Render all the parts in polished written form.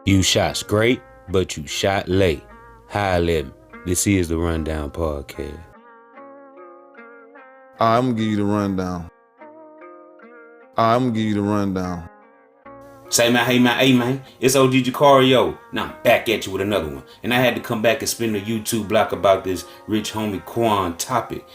You shot straight, but you shot late. Hi, Lim. This is the Rundown Podcast. I'm gonna give you the rundown. Say, man, hey, man, it's OG Jucario. Now I'm back at you with another one. And I had to come back and spin the YouTube block about this rich homie Quan topic.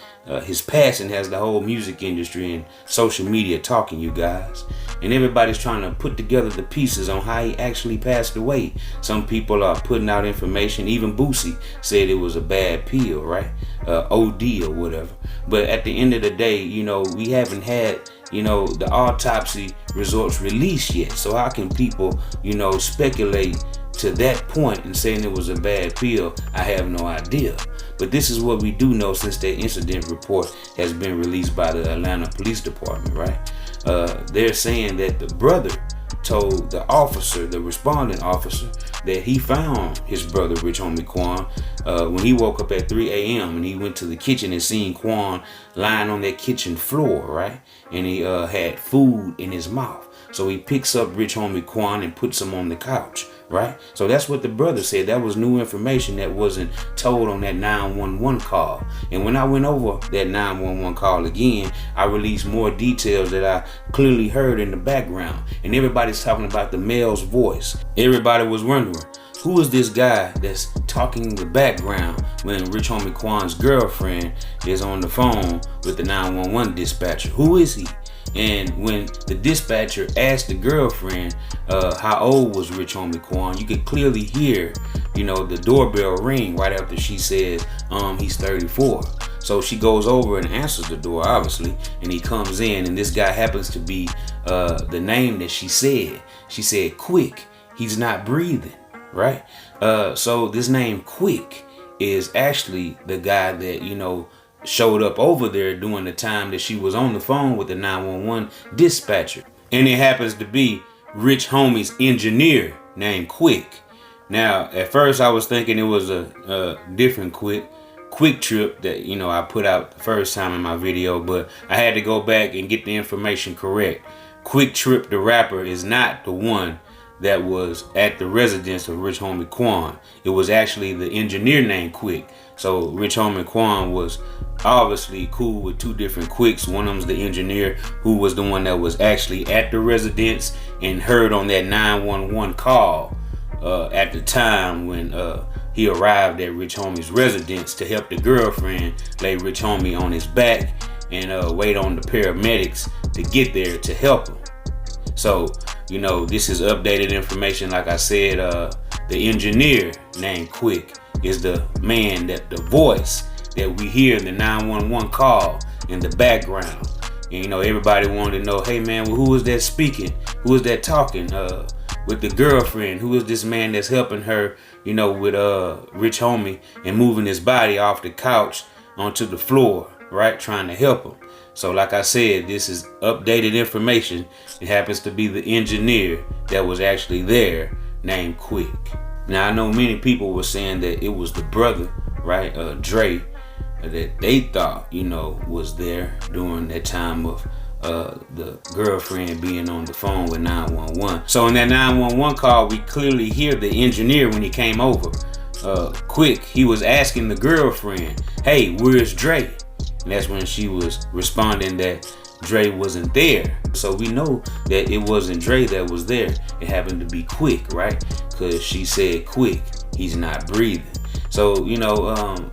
His passing has the whole music industry and social media talking, you guys. And everybody's trying to put together the pieces on how he actually passed away. Some people are putting out information. Even Boosie said it was a bad pill, right? OD or whatever. But at the end of the day, we haven't had the autopsy results released yet. So how can people, speculate to that point and saying it was a bad pill? I have no idea. But this is what we do know since that incident report has been released by the Atlanta Police Department, right? They're saying that the brother told the officer, the responding officer, that he found his brother, rich homie Quan, when he woke up at 3 a.m. and he went to the kitchen and seen Quan lying on that kitchen floor, right? And he had food in his mouth. So he picks up rich homie Quan and puts him on the couch, right? So that's what the brother said. That was new information that wasn't told on that 911 call. And when I went over that 911 call again, I released more details that I clearly heard in the background. And everybody's talking about the male's voice. Everybody was wondering, who is this guy that's talking in the background when rich homie Quan's girlfriend is on the phone with the 911 dispatcher? Who is he? And when the dispatcher asked the girlfriend how old was rich homie Quan, you could clearly hear, the doorbell ring right after she says, he's 34. So she goes over and answers the door, obviously, and he comes in, and this guy happens to be the name that she said. She said, Quick, he's not breathing, right? So this name Quick is actually the guy that, showed up over there during the time that she was on the phone with the 911 dispatcher. And it happens to be rich homie's engineer named Quick. Now, at first I was thinking it was a different Quick Trip that, I put out the first time in my video, but I had to go back and get the information correct. Quick Trip, the rapper, is not the one that was at the residence of rich homie Quan. It was actually the engineer named Quick. So rich homie Quan was obviously cool with two different Quicks. One of them's the engineer, who was the one that was actually at the residence and heard on that 911 call at the time when he arrived at rich homie's residence to help the girlfriend lay rich homie on his back and wait on the paramedics to get there to help him. So, this is updated information. Like I said, the engineer named Quick is the man, that the voice that we hear in the 911 call in the background. And, everybody wanted to know, hey man, well, who is that speaking? Who is that talking with the girlfriend? Who is this man that's helping her, with rich homie and moving his body off the couch onto the floor, right? Trying to help him. So like I said, this is updated information. It happens to be the engineer that was actually there named Quick. Now I know many people were saying that it was the brother, right, Dre, that they thought, was there during that time of the girlfriend being on the phone with 911. So in that 911 call, we clearly hear the engineer when he came over. Quick, he was asking the girlfriend, hey, where's Dre? And that's when she was responding that Dre wasn't there. So we know that it wasn't Dre that was there. It happened to be Quick, right? Because she said, Quick, he's not breathing. So,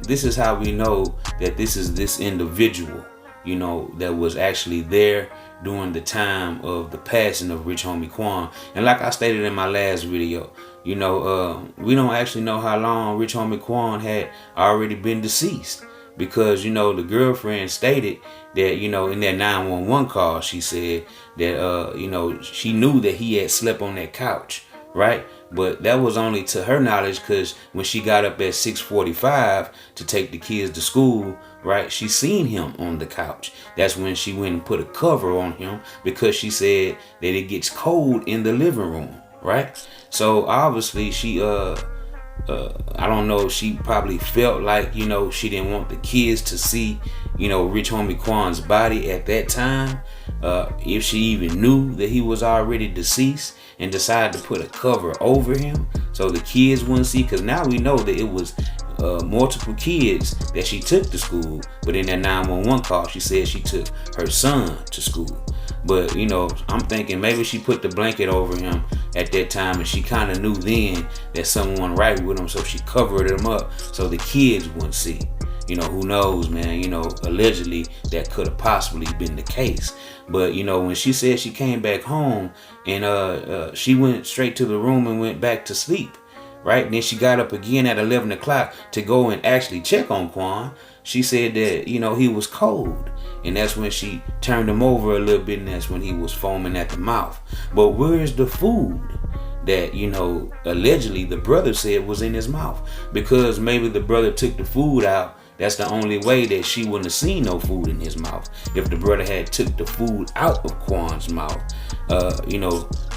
this is how we know that this is this individual, that was actually there during the time of the passing of rich homie Quan. And like I stated in my last video, we don't actually know how long rich homie Quan had already been deceased. Because, the girlfriend stated that, in that 911 call, she said that, she knew that he had slept on that couch, right? But that was only to her knowledge, because when she got up at 6:45 to take the kids to school, right, she seen him on the couch. That's when she went and put a cover on him, because she said that it gets cold in the living room, right? So obviously she I don't know if she probably felt like, she didn't want the kids to see, Rich Homie Quan's body at that time. If she even knew that he was already deceased and decided to put a cover over him so the kids wouldn't see. Because now we know that it was multiple kids that she took to school. But in that 911 call, she said she took her son to school. But, I'm thinking maybe she put the blanket over him at that time and she kind of knew then that someone right with him, so she covered him up so the kids wouldn't see. Who knows, man? Allegedly that could have possibly been the case. But, when she said she came back home and she went straight to the room and went back to sleep, right? And then she got up again at 11 o'clock to go and actually check on Quan. She said that, he was cold. And that's when she turned him over a little bit, and that's when he was foaming at the mouth. But where's the food that, allegedly the brother said was in his mouth? Because maybe the brother took the food out. That's the only way that she wouldn't have seen no food in his mouth. If the brother had took the food out of Quan's mouth,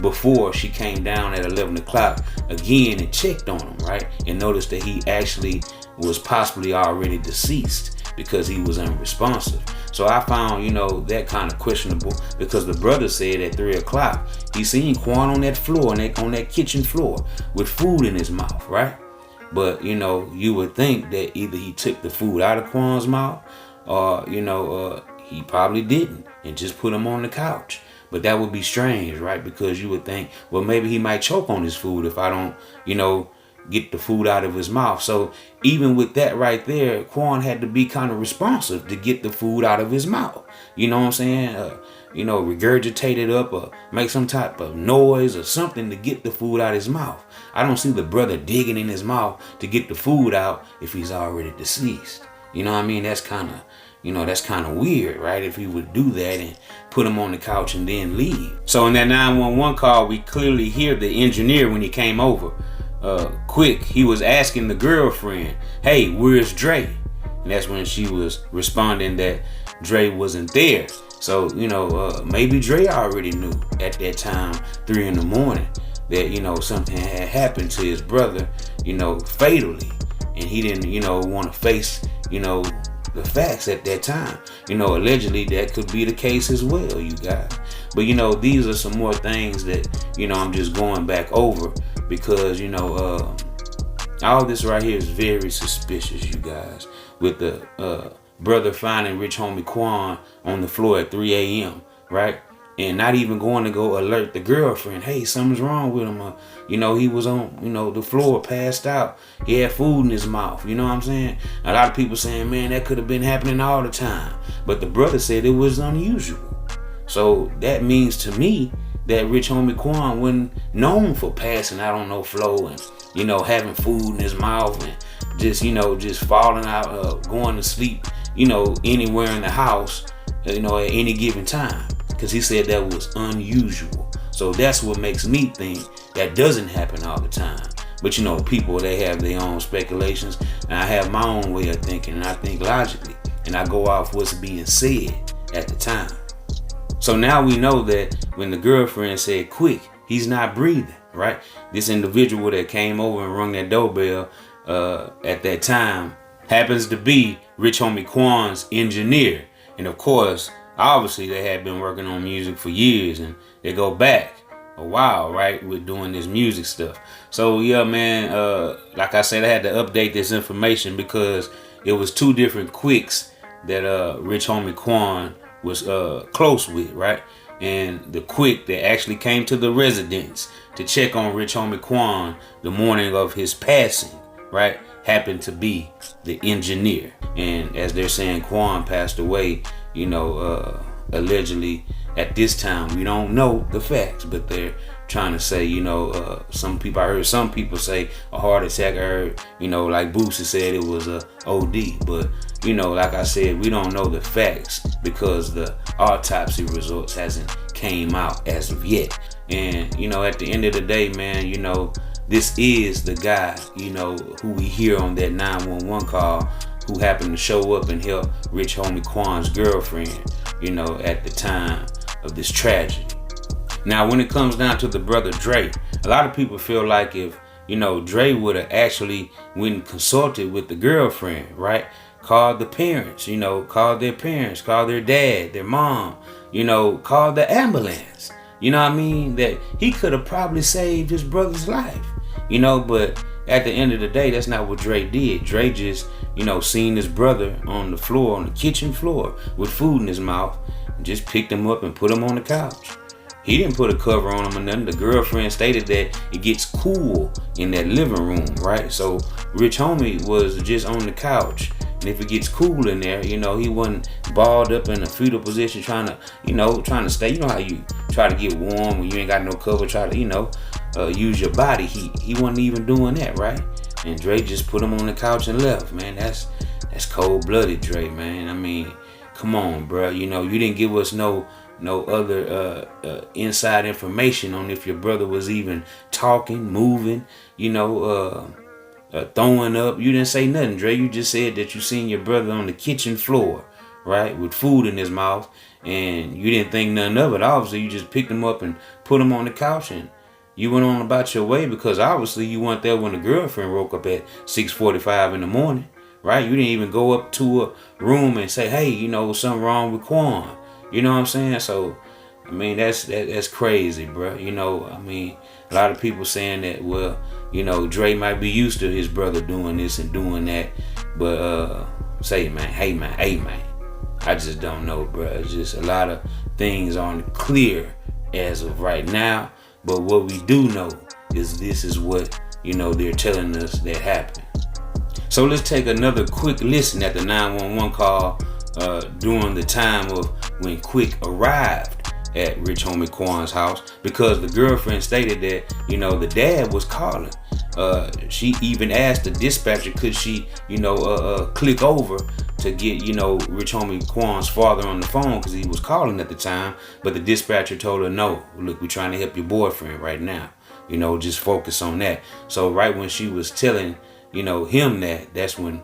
before she came down at 11 o'clock again and checked on him, right? And noticed that he actually was possibly already deceased because he was unresponsive. So I found, that kind of questionable, because the brother said at 3 o'clock, he seen Quan on that floor, on that kitchen floor with food in his mouth, right? But, you would think that either he took the food out of Quan's mouth or, he probably didn't and just put him on the couch. But that would be strange, right? Because you would think, well, maybe he might choke on his food if I don't, get the food out of his mouth. So even with that right there, Quan had to be kind of responsive to get the food out of his mouth. You know what I'm saying? Regurgitate it up or make some type of noise or something to get the food out of his mouth. I don't see the brother digging in his mouth to get the food out if he's already deceased. You know what I mean? That's kind of weird, right? If he would do that and put him on the couch and then leave. So in that 911 call, we clearly hear the engineer when he came over. Quick, he was asking the girlfriend, hey, where's Dre? And that's when she was responding that Dre wasn't there. So, maybe Dre already knew at that time, 3 in the morning, that, something had happened to his brother, fatally. And he didn't, want to face, the facts at that time. Allegedly that could be the case as well, you guys. But, these are some more things that, I'm just going back over because, all this right here is very suspicious, you guys. With the brother finding Rich Homie Quan on the floor at 3 a.m., right? And not even going to go alert the girlfriend, hey, something's wrong with him. He was on, the floor, passed out. He had food in his mouth. You know what I'm saying? A lot of people saying, man, that could have been happening all the time. But the brother said it was unusual. So that means to me that Rich Homie Quan wasn't known for passing out on no floor and, having food in his mouth and just falling out, going to sleep, anywhere in the house, at any given time. Because he said that was unusual. So that's what makes me think that doesn't happen all the time. But people, they have their own speculations, and I have my own way of thinking, and I think logically, and I go off what's being said at the time. So now we know that when the girlfriend said, quick, he's not breathing, right? This individual that came over and rung that doorbell at that time happens to be Rich Homie Quan's engineer. And of course, obviously they had been working on music for years and they go back a while, right, with doing this music stuff. So yeah, man, like I said, I had to update this information because it was 2 different quicks that Rich Homie Quan was close with, right? And the quick that actually came to the residence to check on Rich Homie Quan the morning of his passing, right, happened to be the engineer. And as they're saying, Quan passed away, allegedly at this time. We don't know the facts, but they're trying to say, I heard some people say a heart attack. I heard, like Boosie said it was a OD. But, like I said, we don't know the facts because the autopsy results hasn't came out as of yet. And, at the end of the day, man, this is the guy, who we hear on that 911 call who happened to show up and help Rich Homie Quan's girlfriend, at the time of this tragedy. Now, when it comes down to the brother Dre, a lot of people feel like if Dre would have actually went and consulted with the girlfriend, right? Called the parents, called their parents, called their dad, their mom, called the ambulance. You know what I mean? That he could have probably saved his brother's life, but at the end of the day, that's not what Dre did. Dre just, seen his brother on the floor, on the kitchen floor with food in his mouth, and just picked him up and put him on the couch. He didn't put a cover on him or nothing. The girlfriend stated that it gets cool in that living room, right? So Rich Homie was just on the couch. And if it gets cool in there, he wasn't balled up in a fetal position trying to stay. You know how you try to get warm when you ain't got no cover, try to, use your body heat. He wasn't even doing that, right? And Dre just put him on the couch and left, man. That's cold-blooded, Dre, man. I mean, come on, bro. You didn't give us no other inside information on if your brother was even talking, moving, throwing up. You didn't say nothing, Dre. You just said that you seen your brother on the kitchen floor, right, with food in his mouth, and you didn't think nothing of it. Obviously, you just picked him up and put him on the couch, and you went on about your way because obviously you weren't there when the girlfriend woke up at 6:45 in the morning, right? You didn't even go up to a room and say, hey, something wrong with Quan. You know what I'm saying? So, I mean, that's crazy, bro. I mean, a lot of people saying that, well, Dre might be used to his brother doing this and doing that. But, hey, man. I just don't know, bro. It's just a lot of things aren't clear as of right now. But what we do know is this is what, they're telling us that happened. So let's take another quick listen at the 911 call during the time of when Quick arrived at Rich Homie Quan's house, because the girlfriend stated that, the dad was calling. She even asked the dispatcher, could she, click over to get, Rich Homie Quan's father on the phone because he was calling at the time. But the dispatcher told her, no, look, we're trying to help your boyfriend right now. Just focus on that. So right when she was telling, him that's when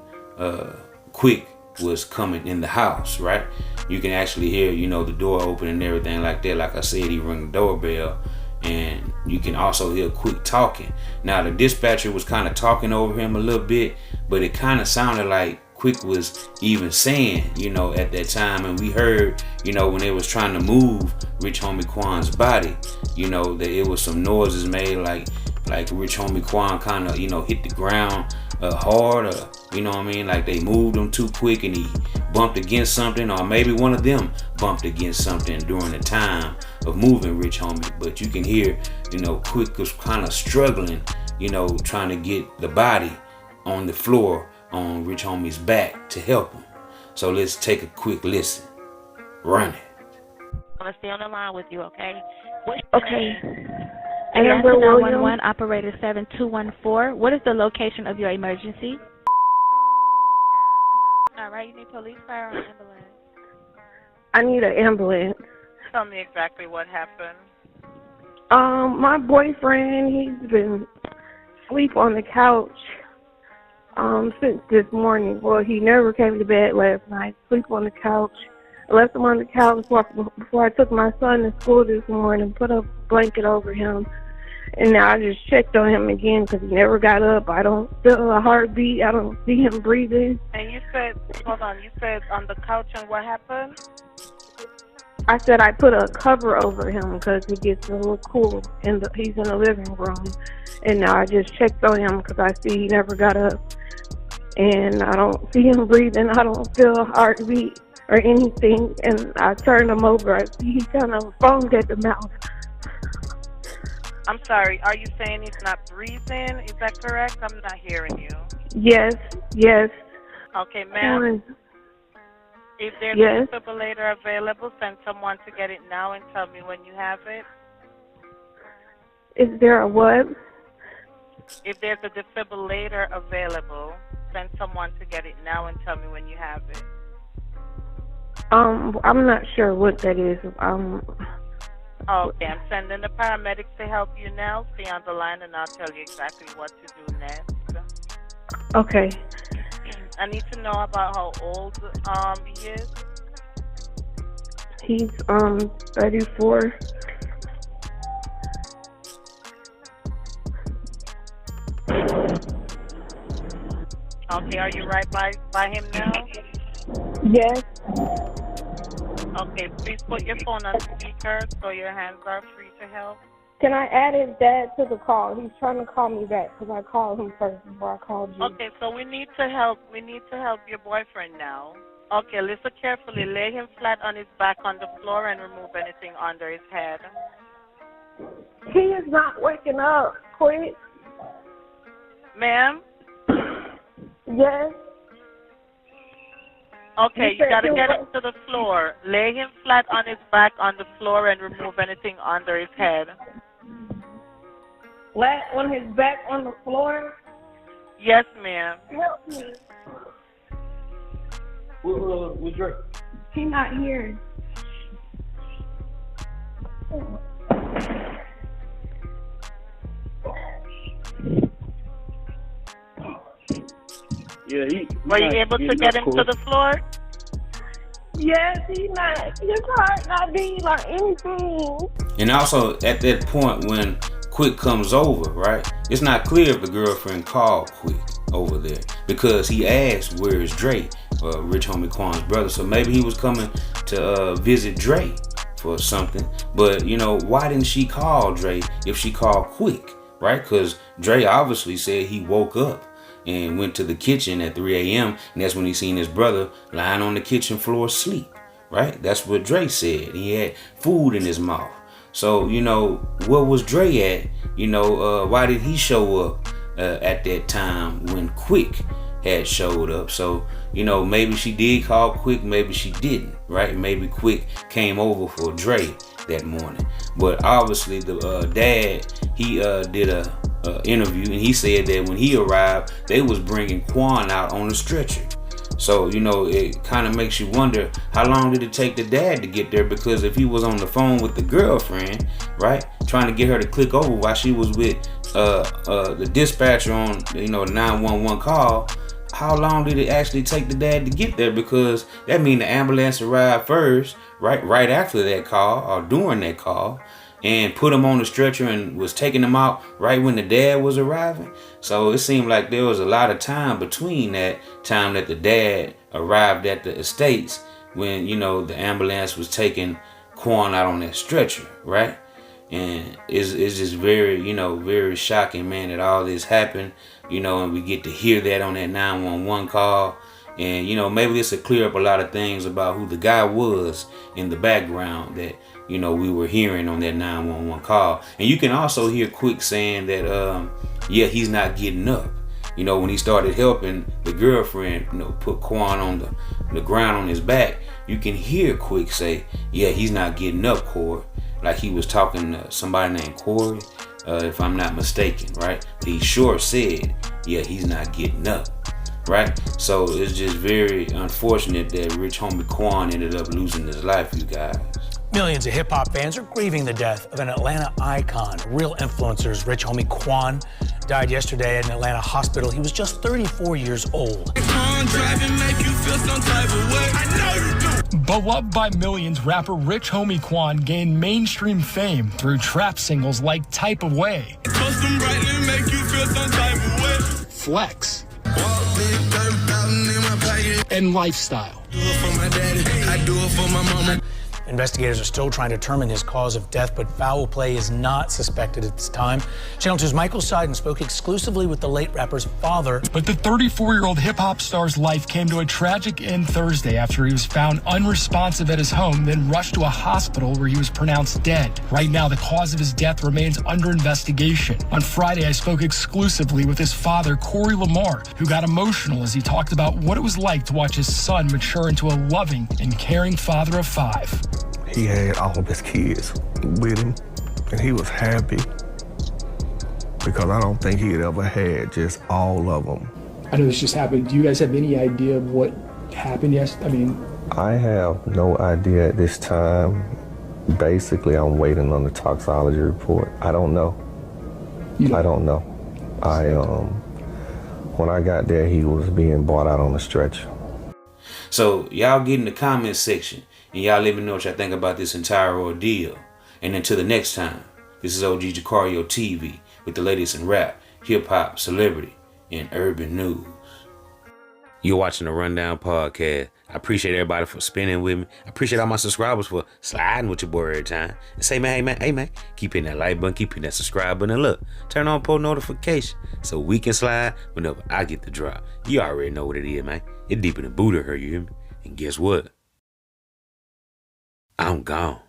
Quick was coming in the house, right? You can actually hear, the door open and everything like that. Like I said, he rang the doorbell, and you can also hear Quick talking. Now, the dispatcher was kind of talking over him a little bit, but it kind of sounded like Quick was even saying, at that time, and we heard, when they was trying to move Rich Homie Quan's body, that it was some noises made like Rich Homie Quan kind of, hit the ground hard, or, like they moved him too quick and he bumped against something, or maybe one of them bumped against something during the time of moving Rich Homie. But you can hear, Quick was kind of struggling, trying to get the body on the floor on Rich Homie's back to help him. So let's take a quick listen. Run it. I'm going to stay on the line with you, okay? Okay. Amber 911, operator 7214. What is the location of your emergency? All right, you need police, fire, or ambulance? I need an ambulance. Tell me exactly what happened. My boyfriend, he's been asleep on the couch since this morning. Well, he never came to bed last night. Sleep on the couch. I left him on the couch before I took my son to school this morning, put a blanket over him, and now I just checked on him again because he never got up. I don't feel a heartbeat. I don't see him breathing. And you said, hold on, you said on the couch, and what happened? I said I put a cover over him because it gets a little cool, and he's in the living room. And now I just checked on him because I see he never got up, and I don't see him breathing. I don't feel a heartbeat or anything, and I turned him over. I see he kind of foamed at the mouth. I'm sorry, are you saying he's not breathing? Is that correct? I'm not hearing you. Yes. Okay, ma'am. If there's Yes. a defibrillator available, send someone to get it now and tell me when you have it. Is there a what? If there's a defibrillator available, send someone to get it now and tell me when you have it. I'm not sure what that is. Okay, I'm sending the paramedics to help you now. Stay on the line and I'll tell you exactly what to do next. Okay. I need to know about how old he is. He's 34. Okay, are you right by him now? Yes. Okay, please put your phone on speaker so your hands are free to help. Can I add his dad to the call? He's trying to call me back because I called him first before I called you. Okay, so we need to help your boyfriend now. Okay, listen carefully. Lay him flat on his back on the floor and remove anything under his head. He is not waking up. Quick. Ma'am? Yes. Okay, you gotta get him to the floor. Lay him flat on his back on the floor and remove anything under his head. Flat on his back on the floor? Yes, ma'am. Help me. With Drake. He's not here. Yeah, Were you able to get him to the floor? Yes, he's not. His heart not beating or anything. And also at that point when Quick comes over, right? It's not clear if the girlfriend called Quick over there because he asked, "Where is Dre?" Rich homie Quan's brother. So maybe he was coming to visit Dre for something. But you know, why didn't she call Dre if she called Quick, right? Because Dre obviously said he woke up and went to the kitchen at 3 a.m. and that's when he seen his brother lying on the kitchen floor asleep, right? That's what Dre said. He had food in his mouth. So, you know, where was Dre at? You know, why did he show up at that time when Quick had showed up? So, you know, maybe she did call Quick, maybe she didn't, right? Maybe Quick came over for Dre that morning. But obviously the dad, he did a interview and he said that when he arrived, they was bringing Quan out on a stretcher. So, you know, it kind of makes you wonder, how long did it take the dad to get there? Because if he was on the phone with the girlfriend, right, trying to get her to click over while she was with the dispatcher on, you know, a 911 call, how long did it actually take the dad to get there? Because that means the ambulance arrived first, right after that call or during that call, and put him on the stretcher and was taking him out right when the dad was arriving. So it seemed like there was a lot of time between that time that the dad arrived at the estates when, you know, the ambulance was taking Quan out on that stretcher, right? And it's just very, you know, very shocking, man, that all this happened, you know, and we get to hear that on that 911 call. And, you know, maybe this will clear up a lot of things about who the guy was in the background that, you know, we were hearing on that 911 call. And you can also hear Quick saying that, yeah, he's not getting up. You know, when he started helping the girlfriend, you know, put Quan on the ground on his back, you can hear Quick say, yeah, he's not getting up, Corey. Like he was talking to somebody named Corey, if I'm not mistaken, right? But he sure said, yeah, he's not getting up. Right? So it's just very unfortunate that rich homie Quan ended up losing his life, you guys. Millions of hip-hop fans are grieving the death of an Atlanta icon. Real influencer's rich homie Quan died yesterday at an Atlanta hospital. He was just 34 years old. Beloved by millions, rapper Rich Homie Quan gained mainstream fame through trap singles like Type of Way, Flex, and Lifestyle. Investigators are still trying to determine his cause of death, but foul play is not suspected at this time. Channel 2's Michael Seiden spoke exclusively with the late rapper's father. But the 34-year-old hip-hop star's life came to a tragic end Thursday after he was found unresponsive at his home, then rushed to a hospital where he was pronounced dead. Right now, the cause of his death remains under investigation. On Friday, I spoke exclusively with his father, Corey Lamar, who got emotional as he talked about what it was like to watch his son mature into a loving and caring father of 5. He had all of his kids with him, and he was happy because I don't think he had ever had just all of them. I know this just happened. Do you guys have any idea of what happened? Yes, I have no idea at this time. Basically, I'm waiting on the toxicology report. I don't know. I don't know. When I got there, he was being brought out on a stretcher. So y'all get in the comment section and y'all let me know what y'all think about this entire ordeal. And until the next time, this is OG Jucario TV with the latest in rap, hip hop, celebrity, and urban news. You're watching the Rundown Podcast. I appreciate everybody for spinning with me. I appreciate all my subscribers for sliding with your boy every time. And say, man, hey, man, keep hitting that like button, keep hitting that subscribe button, and look, turn on post notification so we can slide whenever I get the drop. You already know what it is, man. It's deeper than Buddha, her, you hear me? And guess what? I'm gone.